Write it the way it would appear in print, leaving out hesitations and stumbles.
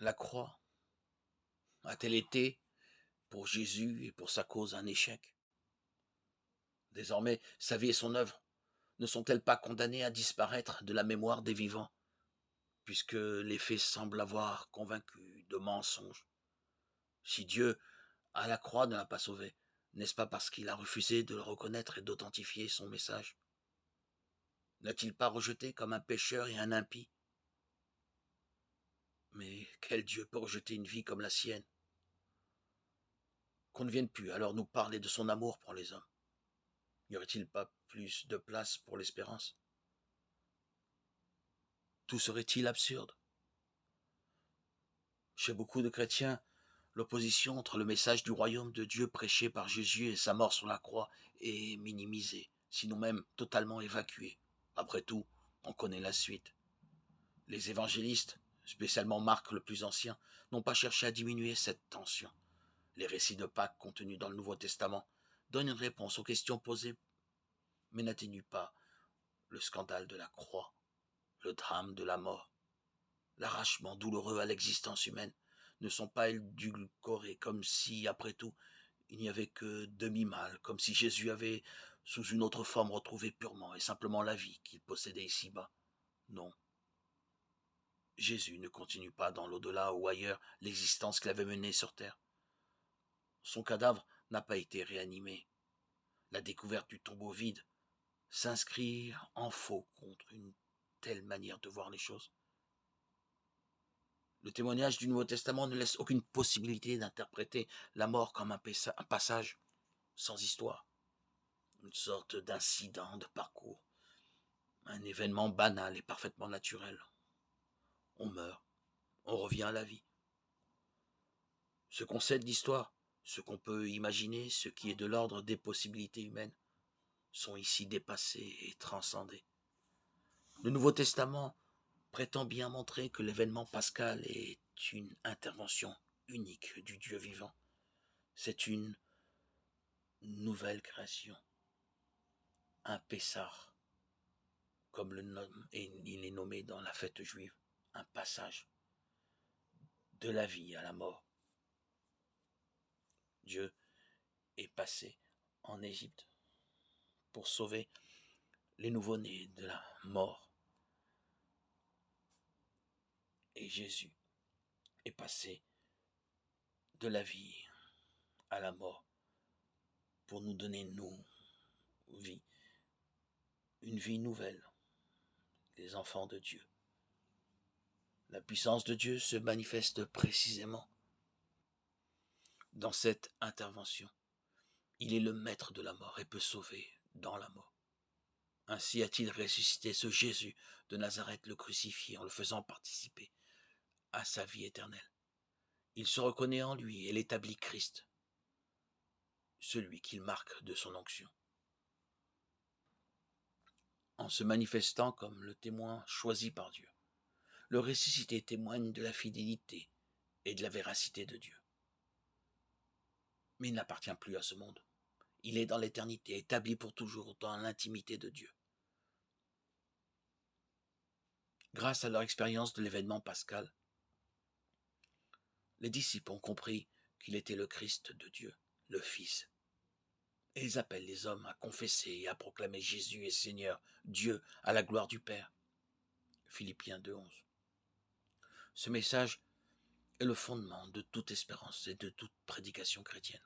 La croix a-t-elle été, pour Jésus et pour sa cause, un échec? Désormais, sa vie et son œuvre ne sont-elles pas condamnées à disparaître de la mémoire des vivants, puisque les faits semblent avoir convaincu de mensonges? Si Dieu, à la croix, ne l'a pas sauvé, n'est-ce pas parce qu'il a refusé de le reconnaître et d'authentifier son message? N'a-t-il pas rejeté comme un pécheur et un impie? Mais quel Dieu peut rejeter une vie comme la sienne? Qu'on ne vienne plus alors nous parler de son amour pour les hommes. N'y aurait-il pas plus de place pour l'espérance? Tout serait-il absurde? Chez beaucoup de chrétiens, l'opposition entre le message du royaume de Dieu prêché par Jésus et sa mort sur la croix est minimisée, sinon même totalement évacuée. Après tout, on connaît la suite. Les évangélistes, spécialement Marc le plus ancien, n'ont pas cherché à diminuer cette tension. Les récits de Pâques contenus dans le Nouveau Testament donnent une réponse aux questions posées, mais n'atténuent pas le scandale de la croix, le drame de la mort. L'arrachement douloureux à l'existence humaine ne sont pas édulcorés, comme si, après tout, il n'y avait que demi-mal, comme si Jésus avait, sous une autre forme, retrouvé purement et simplement la vie qu'il possédait ici-bas. Non, Jésus ne continue pas dans l'au-delà ou ailleurs l'existence qu'il avait menée sur terre. Son cadavre n'a pas été réanimé. La découverte du tombeau vide s'inscrit en faux contre une telle manière de voir les choses. Le témoignage du Nouveau Testament ne laisse aucune possibilité d'interpréter la mort comme un passage sans histoire, une sorte d'incident de parcours, un événement banal et parfaitement naturel. On meurt, on revient à la vie. Ce qu'on sait de l'histoire, ce qu'on peut imaginer, ce qui est de l'ordre des possibilités humaines, sont ici dépassés et transcendés. Le Nouveau Testament prétend bien montrer que l'événement pascal est une intervention unique du Dieu vivant. C'est une nouvelle création, un Pessah, comme le nomme, et il est nommé dans la fête juive, un passage de la vie à la mort. Dieu est passé en Égypte pour sauver les nouveau-nés de la mort. Et Jésus est passé de la vie à la mort pour nous donner, nous, vie, une vie nouvelle, les enfants de Dieu. La puissance de Dieu se manifeste précisément dans cette intervention. Il est le maître de la mort et peut sauver dans la mort. Ainsi a-t-il ressuscité ce Jésus de Nazareth le crucifié en le faisant participer à sa vie éternelle. Il se reconnaît en lui et l'établit Christ, celui qu'il marque de son onction. En se manifestant comme le témoin choisi par Dieu, le ressuscité témoigne de la fidélité et de la véracité de Dieu. Mais il n'appartient plus à ce monde. Il est dans l'éternité, établi pour toujours dans l'intimité de Dieu. Grâce à leur expérience de l'événement pascal, les disciples ont compris qu'il était le Christ de Dieu, le Fils. Et ils appellent les hommes à confesser et à proclamer Jésus est Seigneur, Dieu, à la gloire du Père. Philippiens 2,11. Ce message est le fondement de toute espérance et de toute prédication chrétienne.